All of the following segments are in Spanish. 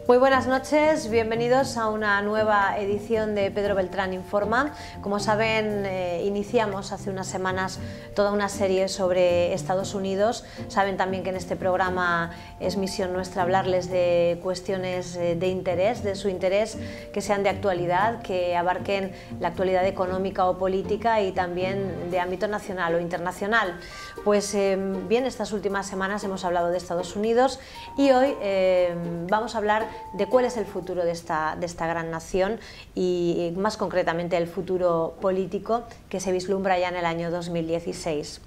Muy buenas noches, bienvenidos a una nueva edición de Pedro Beltrán Informa. Como saben, iniciamos hace unas semanas toda una serie sobre Estados Unidos. Saben también que en este programa es misión nuestra hablarles de cuestiones de interés, de su interés, que sean de actualidad, que abarquen la actualidad económica o política y también de ámbito nacional o internacional. Pues bien, estas últimas semanas hemos hablado de Estados Unidos y hoy vamos a hablar de cuál es el futuro de esta gran nación y más concretamente el futuro político que se vislumbra ya en el año 2016.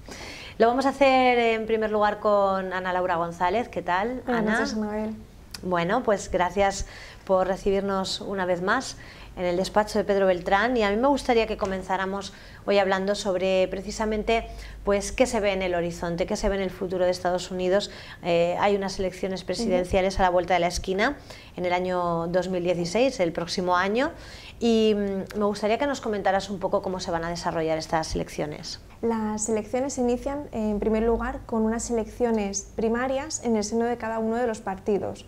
Lo vamos a hacer en primer lugar con Ana Laura González. ¿Qué tal, Ana? Buenas noches, Anabel. Bueno, pues gracias por recibirnos una vez más en el despacho de Pedro Beltrán, y a mí me gustaría que comenzáramos hoy hablando sobre precisamente pues qué se ve en el horizonte, qué se ve en el futuro de Estados Unidos. Hay unas elecciones presidenciales a la vuelta de la esquina en el año 2016, el próximo año, y me gustaría que nos comentaras un poco cómo se van a desarrollar estas elecciones. Las elecciones se inician en primer lugar con unas elecciones primarias en el seno de cada uno de los partidos.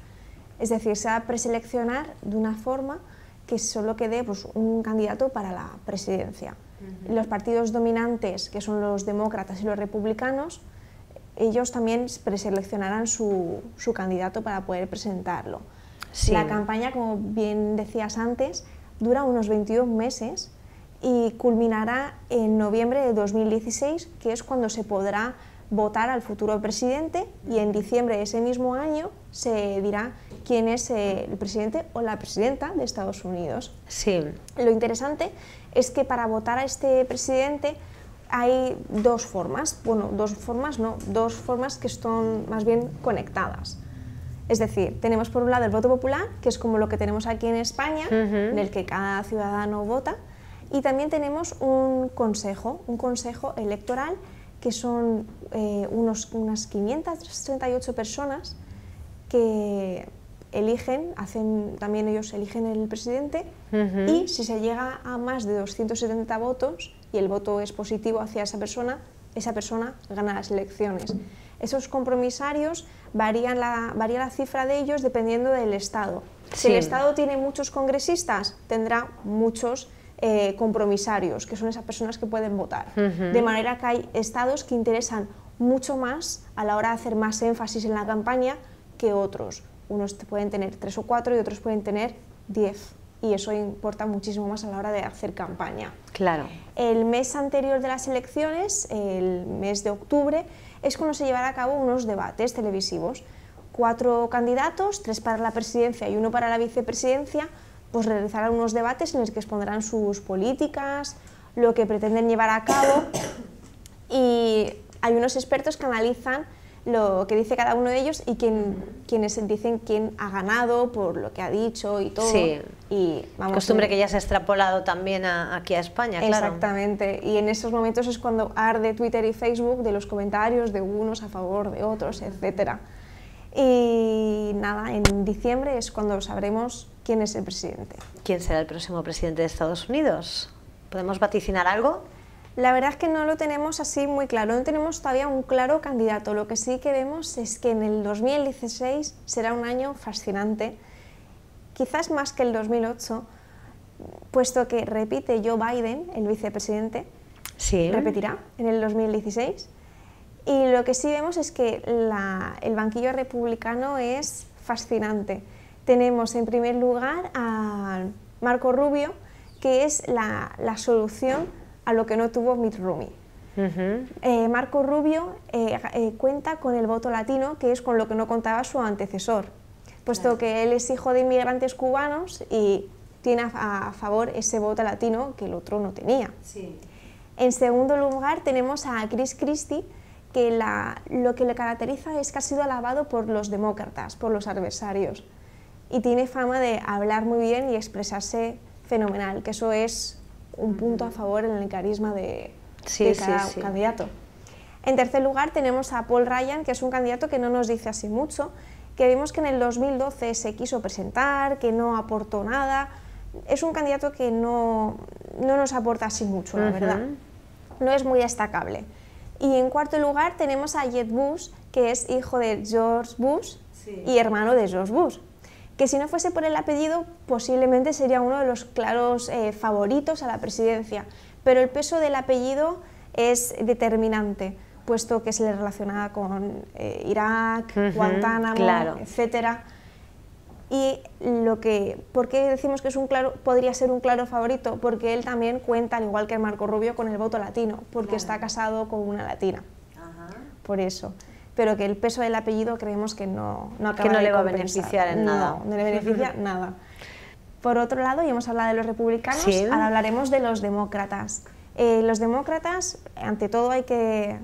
Es decir, se va a preseleccionar de una forma que solo quede pues, un candidato para la presidencia. Los partidos dominantes, que son los demócratas y los republicanos, ellos también preseleccionarán su candidato para poder presentarlo. Sí. La campaña, como bien decías antes, dura unos 22 meses y culminará en noviembre de 2016, que es cuando se podrá votar al futuro presidente, y en diciembre de ese mismo año se dirá quién es el presidente o la presidenta de Estados Unidos. Sí. Lo interesante es que para votar a este presidente hay dos formas, bueno, dos formas que están más bien conectadas. Es decir, tenemos por un lado el voto popular, que es como lo que tenemos aquí en España, en el que cada ciudadano vota, y también tenemos un consejo electoral, que son unas 538 personas que eligen, también ellos eligen el presidente, y si se llega a más de 270 votos y el voto es positivo hacia esa persona gana las elecciones. Esos compromisarios varía la cifra de ellos dependiendo del estado. Si el estado tiene muchos congresistas, tendrá muchos compromisarios, que son esas personas que pueden votar. De manera que hay estados que interesan mucho más a la hora de hacer más énfasis en la campaña que otros. Unos pueden tener 3 o 4 y otros pueden tener 10, y eso importa muchísimo más a la hora de hacer campaña. Claro. El mes anterior de las elecciones, el mes de octubre, es cuando se llevará a cabo unos debates televisivos. 4 candidatos, 3 para la presidencia y 1 para la vicepresidencia, pues realizarán unos debates en los que expondrán sus políticas, lo que pretenden llevar a cabo, y hay unos expertos que analizan lo que dice cada uno de ellos y quienes dicen quién ha ganado por lo que ha dicho y todo. Sí, y costumbre que ya se ha extrapolado también aquí a España, claro. Exactamente, y en esos momentos es cuando arde Twitter y Facebook de los comentarios de unos a favor de otros, etcétera. Y nada, en diciembre es cuando sabremos quién es el presidente. ¿Quién será el próximo presidente de Estados Unidos? ¿Podemos vaticinar algo? La verdad es que no lo tenemos así muy claro, no tenemos todavía un claro candidato. Lo que sí que vemos es que en el 2016 será un año fascinante, quizás más que el 2008, puesto que repite Joe Biden, el vicepresidente, repetirá en el 2016. Y lo que sí vemos es que el banquillo republicano es fascinante. Tenemos en primer lugar a Marco Rubio, que es la solución a lo que no tuvo Mitt Romney. Marco Rubio cuenta con el voto latino, que es con lo que no contaba su antecesor, puesto que él es hijo de inmigrantes cubanos y tiene a favor ese voto latino que el otro no tenía. Sí. En segundo lugar tenemos a Chris Christie, que lo que le caracteriza es que ha sido alabado por los demócratas, por los adversarios, y tiene fama de hablar muy bien y expresarse fenomenal, que eso es un punto a favor en el carisma de cada candidato. En tercer lugar tenemos a Paul Ryan, que es un candidato que no nos dice así mucho, que vimos que en el 2012 se quiso presentar, que no aportó nada. Es un candidato que no nos aporta así mucho, la verdad. No es muy destacable. Y en cuarto lugar tenemos a Jeb Bush, que es hijo de George Bush y hermano de George Bush. que si no fuese por el apellido posiblemente sería uno de los claros favoritos a la presidencia, pero el peso del apellido es determinante, puesto que se le relaciona con Irak, Guantánamo, claro, etcétera. Y ¿por qué decimos que podría ser un claro favorito? Porque él también cuenta, al igual que Marco Rubio, con el voto latino, porque está casado con una latina. Por eso. Pero que el peso del apellido creemos que no acaba que no de le va a compensar. beneficiar en nada. No le beneficia nada. Por otro lado, ya hemos hablado de los republicanos, sí, ahora hablaremos de los demócratas. Los demócratas, ante todo hay que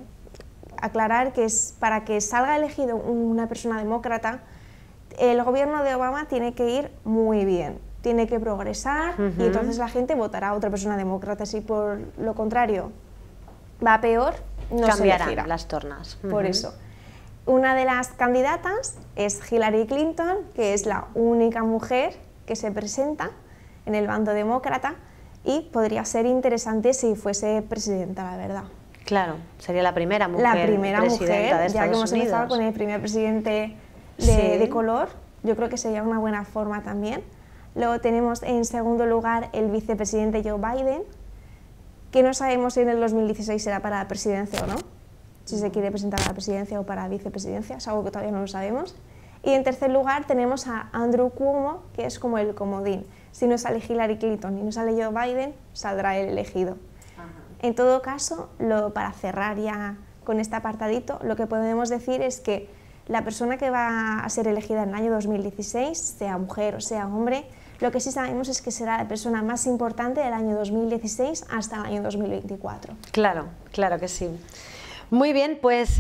aclarar que para que salga elegido una persona demócrata, el gobierno de Obama tiene que ir muy bien, tiene que progresar y entonces la gente votará a otra persona demócrata. Si por lo contrario va peor, no se elegirá. Cambiarán las tornas. Por eso. Una de las candidatas es Hillary Clinton, que es la única mujer que se presenta en el bando demócrata y podría ser interesante si fuese presidenta, la verdad. Claro, sería la primera mujer presidenta de Estados ya que hemos Unidos. empezado Con el primer presidente de color, yo creo que sería una buena forma también. Luego tenemos en segundo lugar el vicepresidente Joe Biden, que no sabemos si en el 2016 será para la presidencia o no, si se quiere presentar a la presidencia o para la vicepresidencia, es algo que todavía no lo sabemos. Y en tercer lugar tenemos a Andrew Cuomo, que es como el comodín. Si no sale Hillary Clinton y no sale Joe Biden, saldrá el elegido. En todo caso, para cerrar ya con este apartadito, lo que podemos decir es que la persona que va a ser elegida en el año 2016, sea mujer o sea hombre, lo que sí sabemos es que será la persona más importante del año 2016 hasta el año 2024. Claro, claro que sí. Muy bien, pues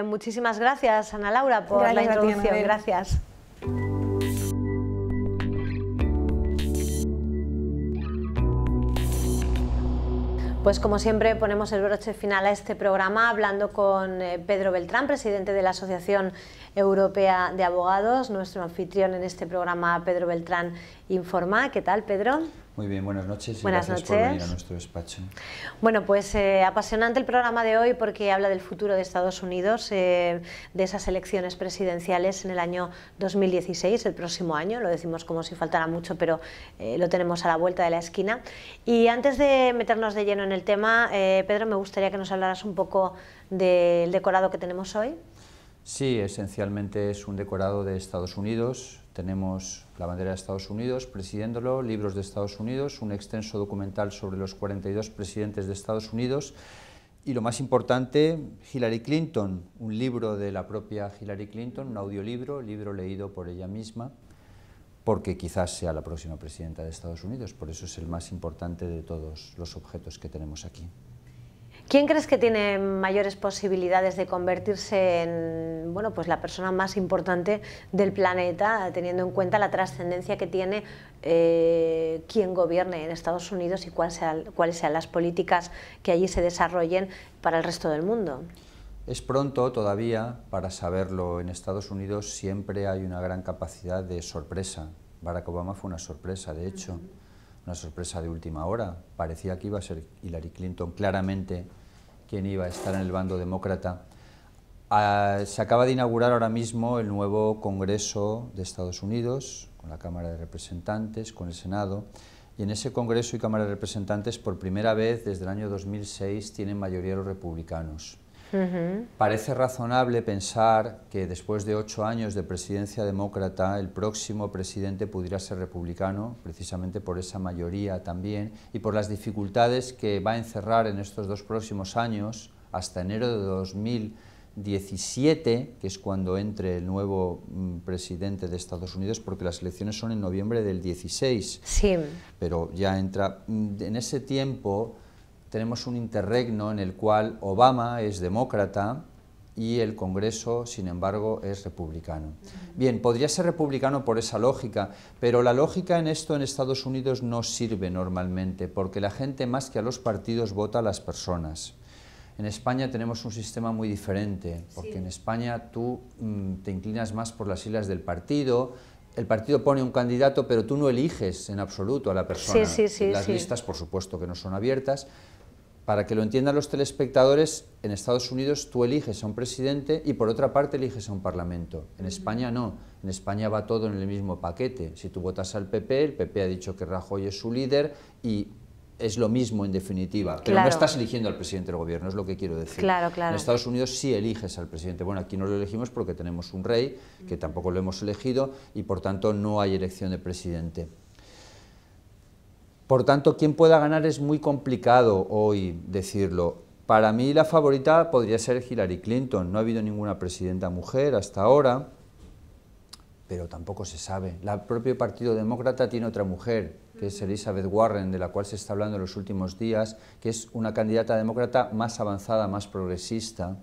muchísimas gracias, Ana Laura, por la introducción. Gracias. Pues como siempre ponemos el broche final a este programa hablando con Pedro Beltrán, presidente de la Asociación Europea de Abogados, nuestro anfitrión en este programa, Pedro Beltrán Informa. ¿Qué tal, Pedro? Muy bien, buenas noches y buenas gracias noches por venir a nuestro despacho. Bueno, pues apasionante el programa de hoy porque habla del futuro de Estados Unidos, de esas elecciones presidenciales en el año 2016, el próximo año, lo decimos como si faltara mucho, pero lo tenemos a la vuelta de la esquina. Y antes de meternos de lleno en el tema, Pedro, me gustaría que nos hablaras un poco del decorado que tenemos hoy. Sí, esencialmente es un decorado de Estados Unidos. Tenemos la bandera de Estados Unidos presidiéndolo, libros de Estados Unidos, un extenso documental sobre los 42 presidentes de Estados Unidos y lo más importante, Hillary Clinton, un libro de la propia Hillary Clinton, un audiolibro, libro leído por ella misma, porque quizás sea la próxima presidenta de Estados Unidos, por eso es el más importante de todos los objetos que tenemos aquí. ¿Quién crees que tiene mayores posibilidades de convertirse en pues la persona más importante del planeta, teniendo en cuenta la trascendencia que tiene quien gobierne en Estados Unidos y cuáles sean las políticas que allí se desarrollen para el resto del mundo? Es pronto todavía para saberlo. En Estados Unidos siempre hay una gran capacidad de sorpresa. Barack Obama fue una sorpresa, de hecho. Una sorpresa de última hora. Parecía que iba a ser Hillary Clinton claramente quien iba a estar en el bando demócrata. Se acaba de inaugurar ahora mismo el nuevo Congreso de Estados Unidos, con la Cámara de Representantes, con el Senado, y en ese Congreso y Cámara de Representantes por primera vez desde el año 2006 tienen mayoría los republicanos. Parece razonable pensar que después de 8 años de presidencia demócrata, el próximo presidente pudiera ser republicano, precisamente por esa mayoría también, y por las dificultades que va a encerrar en estos 2 próximos años, hasta enero de 2017, que es cuando entre el nuevo presidente de Estados Unidos, porque las elecciones son en noviembre del 16. Sí. Pero ya entra, en ese tiempo tenemos un interregno en el cual Obama es demócrata y el Congreso, sin embargo, es republicano. Bien, podría ser republicano por esa lógica, pero la lógica en esto en Estados Unidos no sirve normalmente, porque la gente más que a los partidos vota a las personas. En España tenemos un sistema muy diferente, porque en España tú te inclinas más por las siglas del partido, el partido pone un candidato, pero tú no eliges en absoluto a la persona. Las listas, por supuesto, que no son abiertas. para que lo entiendan los telespectadores, en Estados Unidos tú eliges a un presidente y por otra parte eliges a un parlamento. En España no, en España va todo en el mismo paquete. Si tú votas al PP, el PP ha dicho que Rajoy es su líder y es lo mismo en definitiva, pero no estás eligiendo al presidente del gobierno, es lo que quiero decir. Claro, claro. En Estados Unidos sí eliges al presidente. Bueno, aquí no lo elegimos porque tenemos un rey, que tampoco lo hemos elegido, y por tanto no hay elección de presidente. Por tanto, quién pueda ganar es muy complicado hoy decirlo. Para mí la favorita podría ser Hillary Clinton. No ha habido ninguna presidenta mujer hasta ahora, pero tampoco se sabe. El propio Partido Demócrata tiene otra mujer, que es Elizabeth Warren, de la cual se está hablando en los últimos días, que es una candidata demócrata más avanzada, más progresista,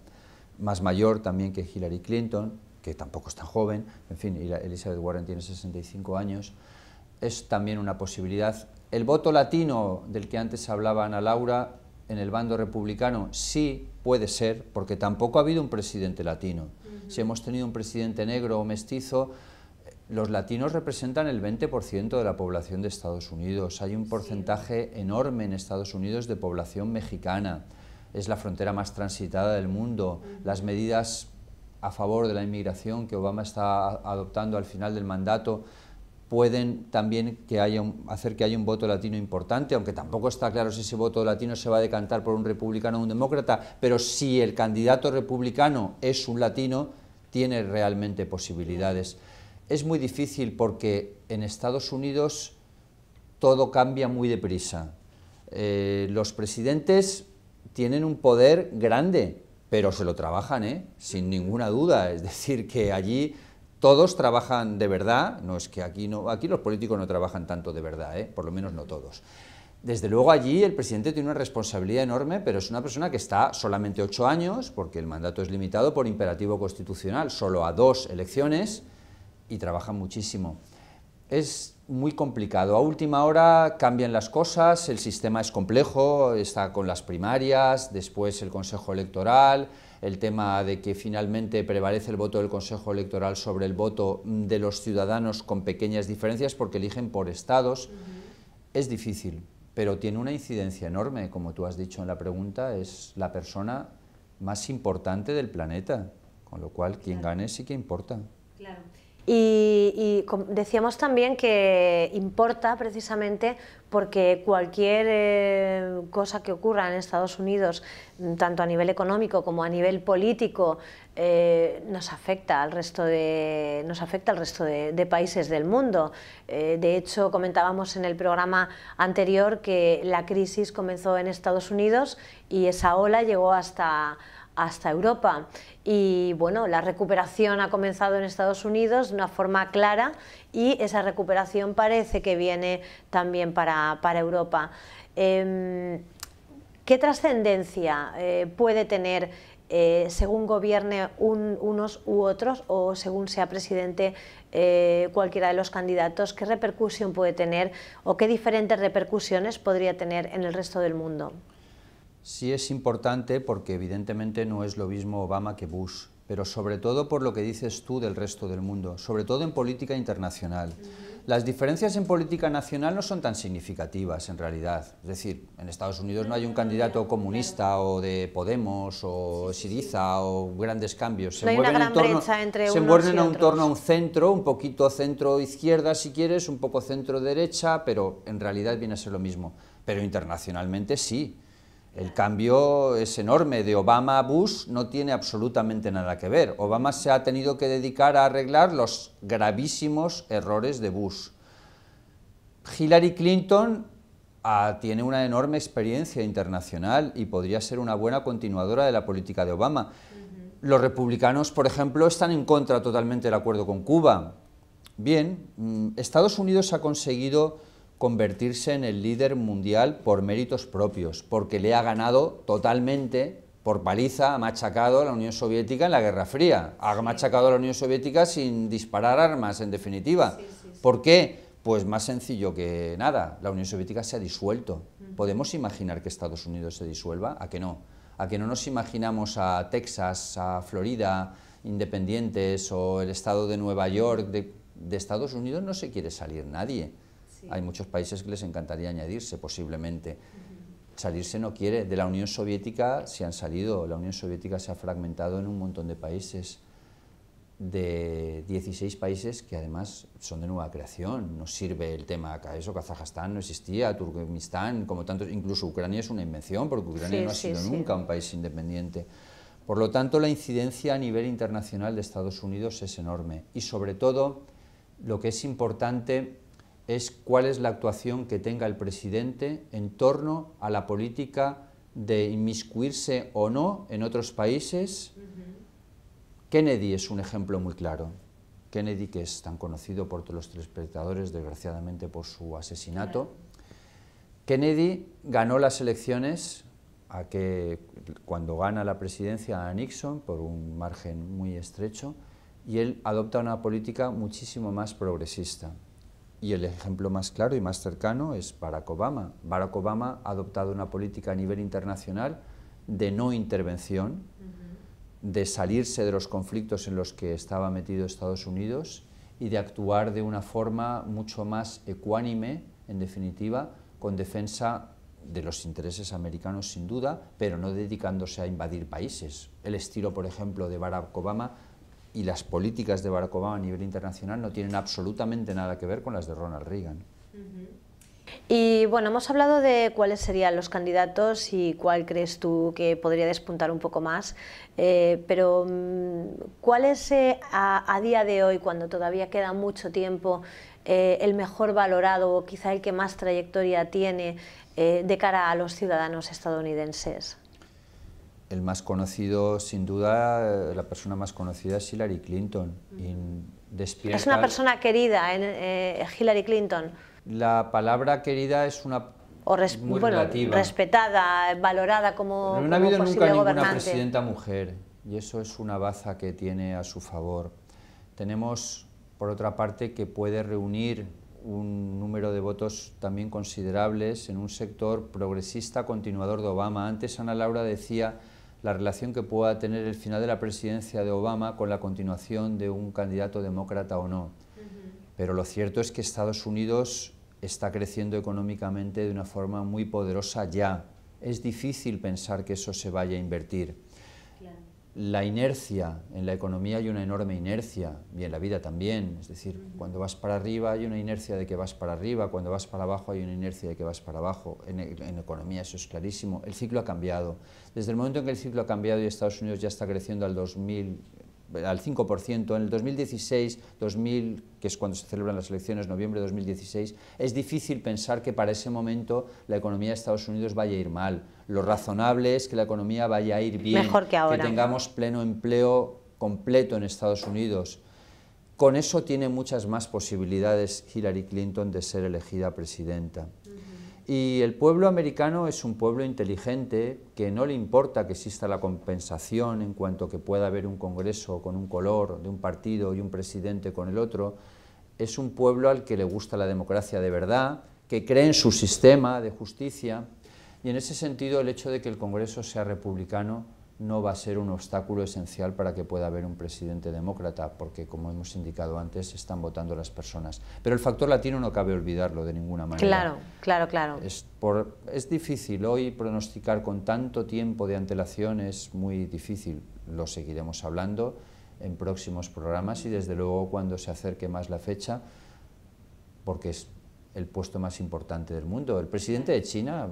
más mayor también que Hillary Clinton, que tampoco es tan joven. En fin, Elizabeth Warren tiene 65 años. Es también una posibilidad. El voto latino del que antes hablaba Ana Laura, en el bando republicano, sí puede ser, porque tampoco ha habido un presidente latino. Si hemos tenido un presidente negro o mestizo, los latinos representan el 20% de la población de Estados Unidos. Hay un porcentaje enorme en Estados Unidos de población mexicana. Es la frontera más transitada del mundo. Las medidas a favor de la inmigración que Obama está adoptando al final del mandato pueden también hacer que haya un voto latino importante, aunque tampoco está claro si ese voto latino se va a decantar por un republicano o un demócrata, pero si el candidato republicano es un latino, tiene realmente posibilidades. Es muy difícil porque en Estados Unidos todo cambia muy deprisa. Los presidentes tienen un poder grande, pero se lo trabajan, sin ninguna duda. Es decir, que allí todos trabajan de verdad, no es que aquí los políticos no trabajan tanto de verdad, por lo menos no todos. Desde luego allí el presidente tiene una responsabilidad enorme, pero es una persona que está solamente 8 años, porque el mandato es limitado por imperativo constitucional, solo a 2 elecciones, y trabaja muchísimo. Es muy complicado. A última hora cambian las cosas, el sistema es complejo, está con las primarias, después el Consejo Electoral, el tema de que finalmente prevalece el voto del Consejo Electoral sobre el voto de los ciudadanos con pequeñas diferencias porque eligen por estados. Es difícil, pero tiene una incidencia enorme, como tú has dicho en la pregunta, es la persona más importante del planeta, con lo cual quien gane sí que importa. Claro. Y decíamos también que importa precisamente porque cualquier cosa que ocurra en Estados Unidos, tanto a nivel económico como a nivel político, nos afecta al resto de países del mundo. De hecho, comentábamos en el programa anterior que la crisis comenzó en Estados Unidos y esa ola llegó hasta Europa, y bueno, la recuperación ha comenzado en Estados Unidos de una forma clara y esa recuperación parece que viene también para Europa. ¿Qué trascendencia puede tener según gobierne unos u otros, o según sea presidente cualquiera de los candidatos? ¿Qué repercusión puede tener o qué diferentes repercusiones podría tener en el resto del mundo? Sí es importante porque evidentemente no es lo mismo Obama que Bush, pero sobre todo por lo que dices tú del resto del mundo, sobre todo en política internacional. Las diferencias en política nacional no son tan significativas en realidad, es decir, en Estados Unidos no hay un candidato comunista o de Podemos o Syriza o grandes cambios. Se mueven en torno a un centro, un poquito centro-izquierda si quieres, un poco centro-derecha, pero en realidad viene a ser lo mismo. Pero internacionalmente sí. El cambio es enorme, de Obama a Bush no tiene absolutamente nada que ver. Obama se ha tenido que dedicar a arreglar los gravísimos errores de Bush. Hillary Clinton tiene una enorme experiencia internacional y podría ser una buena continuadora de la política de Obama. Los republicanos, por ejemplo, están en contra totalmente del acuerdo con Cuba. Bien, Estados Unidos ha conseguido convertirse en el líder mundial por méritos propios, porque le ha ganado totalmente, por paliza, ha machacado a la Unión Soviética en la Guerra Fría, ha machacado a la Unión Soviética sin disparar armas, en definitiva. ¿Por qué? Pues más sencillo que nada, la Unión Soviética se ha disuelto. ¿Podemos imaginar que Estados Unidos se disuelva? ¿A que no? ¿A que no nos imaginamos a Texas, a Florida, independientes, o el estado de Nueva York? De Estados Unidos no se quiere salir nadie. Hay muchos países que les encantaría añadirse, posiblemente. salirse no quiere. De la Unión Soviética se han salido, la Unión Soviética se ha fragmentado en un montón de países, de 16 países que además son de nueva creación. No sirve el tema acá, eso, Kazajstán no existía, Turkmenistán, como tantos, incluso Ucrania es una invención, porque Ucrania no ha sido nunca un país independiente. Por lo tanto, la incidencia a nivel internacional de Estados Unidos es enorme, y sobre todo, lo que es importante es cuál es la actuación que tenga el presidente en torno a la política de inmiscuirse o no en otros países. Kennedy es un ejemplo muy claro. Kennedy, que es tan conocido por todos los telespectadores, desgraciadamente por su asesinato. Kennedy ganó las elecciones cuando gana la presidencia a Nixon por un margen muy estrecho, y él adopta una política muchísimo más progresista. Y el ejemplo más claro y más cercano es Barack Obama. Barack Obama ha adoptado una política a nivel internacional de no intervención, de salirse de los conflictos en los que estaba metido Estados Unidos y de actuar de una forma mucho más ecuánime, en definitiva, con defensa de los intereses americanos sin duda, pero no dedicándose a invadir países. El estilo, por ejemplo, de Barack Obama y las políticas de Barack Obama a nivel internacional no tienen absolutamente nada que ver con las de Ronald Reagan. Y bueno, hemos hablado de cuáles serían los candidatos y cuál crees tú que podría despuntar un poco más, pero ¿cuál es a día de hoy, cuando todavía queda mucho tiempo, el mejor valorado o quizá el que más trayectoria tiene de cara a los ciudadanos estadounidenses? El más conocido, sin duda, la persona más conocida es Hillary Clinton. Es una persona querida, Hillary Clinton. La palabra querida es una muy relativa. Respetada, valorada como no ha habido nunca ninguna gobernante. Presidenta mujer, y eso es una baza que tiene a su favor. Tenemos, por otra parte, que puede reunir un número de votos también considerables en un sector progresista continuador de Obama. Antes Ana Laura decía la relación que pueda tener el final de la presidencia de Obama con la continuación de un candidato demócrata o no. Pero lo cierto es que Estados Unidos está creciendo económicamente de una forma muy poderosa ya. Es difícil pensar que eso se vaya a invertir. Claro. La inercia, en la economía hay una enorme inercia, y en la vida también. Es decir, cuando vas para arriba hay una inercia de que vas para arriba, cuando vas para abajo hay una inercia de que vas para abajo. En economía eso es clarísimo. El ciclo ha cambiado. Desde el momento en que el ciclo ha cambiado y Estados Unidos ya está creciendo al 5%, en el 2016, que es cuando se celebran las elecciones, noviembre de 2016, es difícil pensar que para ese momento la economía de Estados Unidos vaya a ir mal. Lo razonable es que la economía vaya a ir bien, mejor que ahora, que tengamos pleno empleo completo en Estados Unidos. Con eso tiene muchas más posibilidades Hillary Clinton de ser elegida presidenta. Y el pueblo americano es un pueblo inteligente que no le importa que exista la compensación en cuanto que pueda haber un congreso con un color de un partido y un presidente con el otro. Es un pueblo al que le gusta la democracia de verdad, que cree en su sistema de justicia, y en ese sentido el hecho de que el Congreso sea republicano no va a ser un obstáculo esencial para que pueda haber un presidente demócrata, porque, como hemos indicado antes, están votando las personas. Pero el factor latino no cabe olvidarlo de ninguna manera. Claro. Es difícil hoy pronosticar con tanto tiempo de antelación, es muy difícil. Lo seguiremos hablando en próximos programas y, desde luego, cuando se acerque más la fecha, porque es el puesto más importante del mundo. El presidente de China,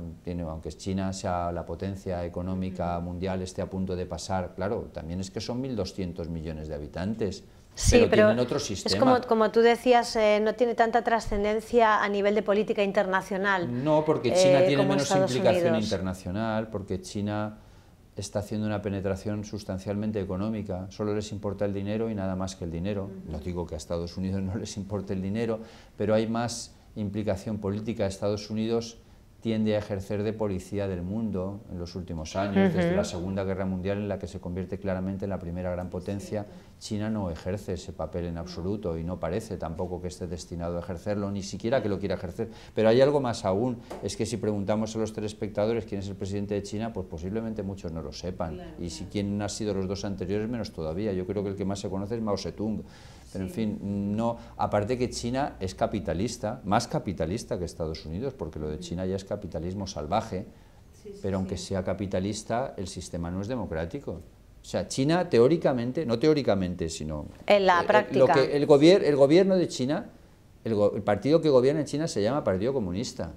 aunque China sea la potencia económica mundial, esté a punto de pasar, claro, también es que son 1.200 millones de habitantes, sí, pero tienen otro sistema. Es como tú decías, no tiene tanta trascendencia a nivel de política internacional. No, porque China tiene menos Estados implicación Unidos. internacional, porque China está haciendo una penetración sustancialmente económica, solo les importa el dinero y nada más que el dinero. No digo que a Estados Unidos no les importe el dinero, pero hay más implicación política. Estados Unidos tiende a ejercer de policía del mundo en los últimos años, desde la Segunda Guerra Mundial, en la que se convierte claramente en la primera gran potencia. China no ejerce ese papel en absoluto y no parece tampoco que esté destinado a ejercerlo, ni siquiera que lo quiera ejercer. Pero hay algo más aún, es que si preguntamos a los telespectadores quién es el presidente de China, pues posiblemente muchos no lo sepan, y si quién han sido los dos anteriores, menos todavía. Yo creo que el que más se conoce es Mao Zedong. Pero en fin, no, aparte que China es capitalista, más capitalista que Estados Unidos, porque lo de China ya es capitalismo salvaje, pero aunque sea capitalista, el sistema no es democrático. O sea, China teóricamente, no teóricamente, sino... En la práctica. El gobierno de China, el partido que gobierna en China se llama Partido Comunista.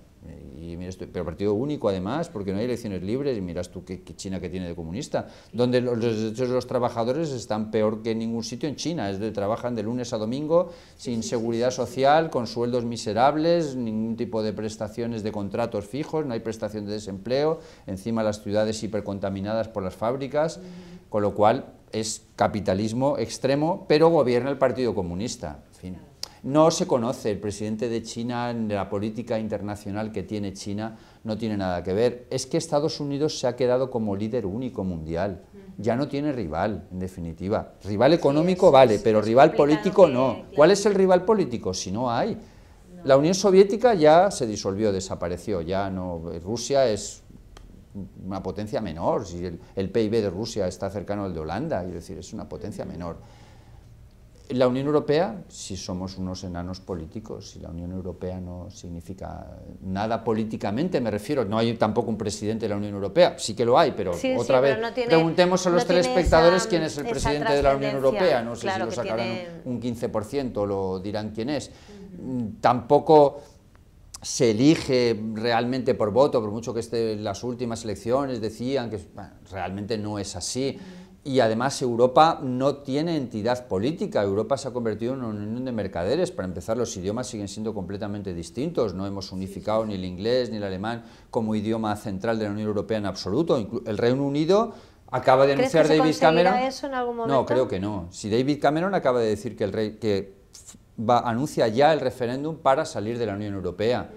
Y mira, pero partido único además, porque no hay elecciones libres, y miras tú qué China que tiene de comunista, donde los derechos de los trabajadores están peor que en ningún sitio en China, trabajan de lunes a domingo, sin seguridad social, con sueldos miserables, ningún tipo de prestaciones de contratos fijos, no hay prestación de desempleo, encima las ciudades hipercontaminadas por las fábricas, con lo cual es capitalismo extremo, pero gobierna el Partido Comunista, en fin. No se conoce, el presidente de China, de la política internacional que tiene China, no tiene nada que ver. Es que Estados Unidos se ha quedado como líder único mundial, ya no tiene rival, en definitiva. Rival económico vale, pero rival político no. ¿Cuál es el rival político? Si no hay. La Unión Soviética ya se disolvió, desapareció, ya no. Rusia es una potencia menor, si el PIB de Rusia está cercano al de Holanda, es decir, es una potencia menor. La Unión Europea, si somos unos enanos políticos, si la Unión Europea no significa nada políticamente, me refiero, no hay tampoco un presidente de la Unión Europea, sí que lo hay, pero otra vez no preguntemos a los telespectadores quién es el presidente de la Unión Europea, no sé si lo sacarán un 15%, lo dirán quién es. Tampoco se elige realmente por voto, por mucho que las últimas elecciones decían que realmente no es así. Y además Europa no tiene entidad política, Europa se ha convertido en una unión de mercaderes. Para empezar, los idiomas siguen siendo completamente distintos, no hemos unificado ni el inglés ni el alemán como idioma central de la Unión Europea en absoluto. El Reino Unido acaba de anunciar David Cameron... eso en algún momento? No, creo que no. Si David Cameron acaba de decir que anuncia ya el referéndum para salir de la Unión Europea.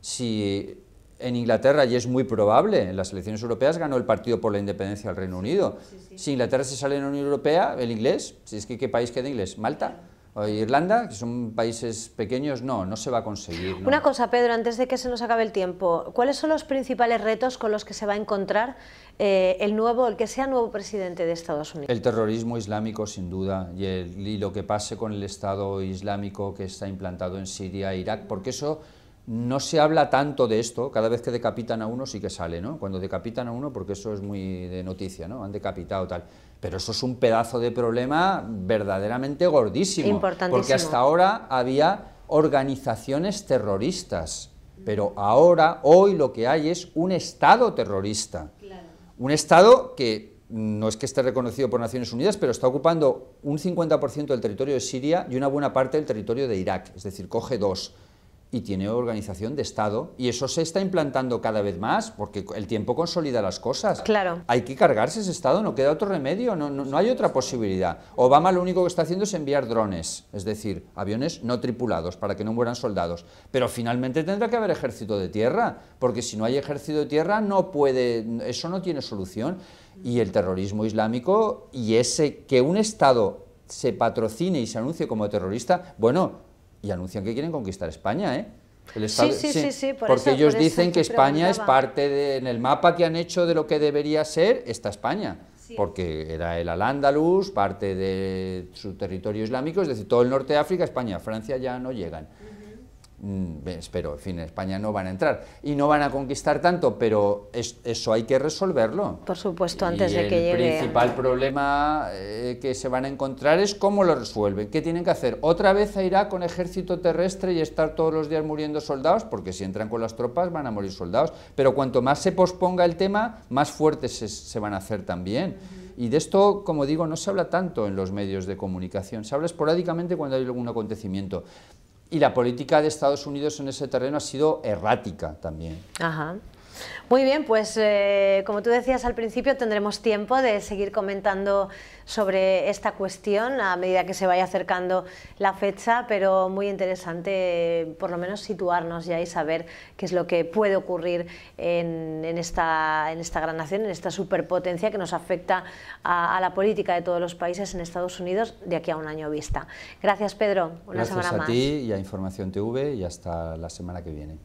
Si en Inglaterra, y es muy probable, en las elecciones europeas ganó el Partido por la Independencia del Reino Unido. Si Inglaterra se sale de la Unión Europea, el inglés, si es que ¿qué país queda inglés? ¿Malta? ¿O Irlanda? Que son países pequeños, no se va a conseguir. ¿No? Una cosa, Pedro, antes de que se nos acabe el tiempo, ¿cuáles son los principales retos con los que se va a encontrar el que sea nuevo presidente de Estados Unidos? El terrorismo islámico, sin duda, y lo que pase con el Estado Islámico que está implantado en Siria e Irak, porque eso... No se habla tanto de esto, cada vez que decapitan a uno sí que sale, ¿no? Cuando decapitan a uno, porque eso es muy de noticia, ¿no? Han decapitado tal. Pero eso es un pedazo de problema verdaderamente gordísimo. Importantísimo. Porque hasta ahora había organizaciones terroristas, pero ahora, hoy lo que hay es un Estado terrorista. Claro. Un Estado que no es que esté reconocido por Naciones Unidas, pero está ocupando un 50% del territorio de Siria y una buena parte del territorio de Irak, es decir, coge dos. Y tiene organización de Estado, y eso se está implantando cada vez más, porque el tiempo consolida las cosas. Claro. Hay que cargarse ese Estado, no queda otro remedio, no hay otra posibilidad. Obama lo único que está haciendo es enviar drones, es decir, aviones no tripulados, para que no mueran soldados. Pero finalmente tendrá que haber ejército de tierra, porque si no hay ejército de tierra, eso no tiene solución. Y el terrorismo islámico, y que un Estado se patrocine y se anuncie como terrorista, bueno... Y anuncian que quieren conquistar España, ¿eh? El Estado, sí, porque ellos dicen que España es parte en el mapa que han hecho de lo que debería ser, está España, porque era el Al-Ándalus, parte de su territorio islámico, es decir, todo el norte de África, España, Francia ya no llegan. Espero, en fin, en España no van a entrar y no van a conquistar tanto, pero eso hay que resolverlo. Por supuesto, antes de que llegue. El principal problema que se van a encontrar es cómo lo resuelven. ¿Qué tienen que hacer? ¿Otra vez a Irak con ejército terrestre y estar todos los días muriendo soldados? Porque si entran con las tropas van a morir soldados, pero cuanto más se posponga el tema, más fuertes se van a hacer también. Y de esto, como digo, no se habla tanto en los medios de comunicación, se habla esporádicamente cuando hay algún acontecimiento. Y la política de Estados Unidos en ese terreno ha sido errática también. Ajá. Muy bien, pues como tú decías al principio, tendremos tiempo de seguir comentando sobre esta cuestión a medida que se vaya acercando la fecha, pero muy interesante por lo menos situarnos ya y saber qué es lo que puede ocurrir en esta gran nación, en esta superpotencia que nos afecta a la política de todos los países en Estados Unidos de aquí a un año vista. Gracias, Pedro. Una semana más. Gracias a ti y a Información TV, y hasta la semana que viene.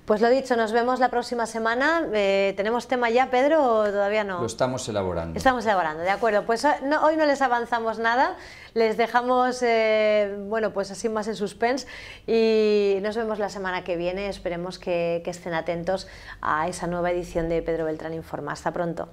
Pues lo dicho, nos vemos la próxima semana. ¿Tenemos tema ya, Pedro, o todavía no? Lo estamos elaborando. Estamos elaborando, de acuerdo. Pues hoy no les avanzamos nada, les dejamos, bueno, pues así más en suspense y nos vemos la semana que viene. Esperemos que estén atentos a esa nueva edición de Pedro Beltrán Informa. Hasta pronto.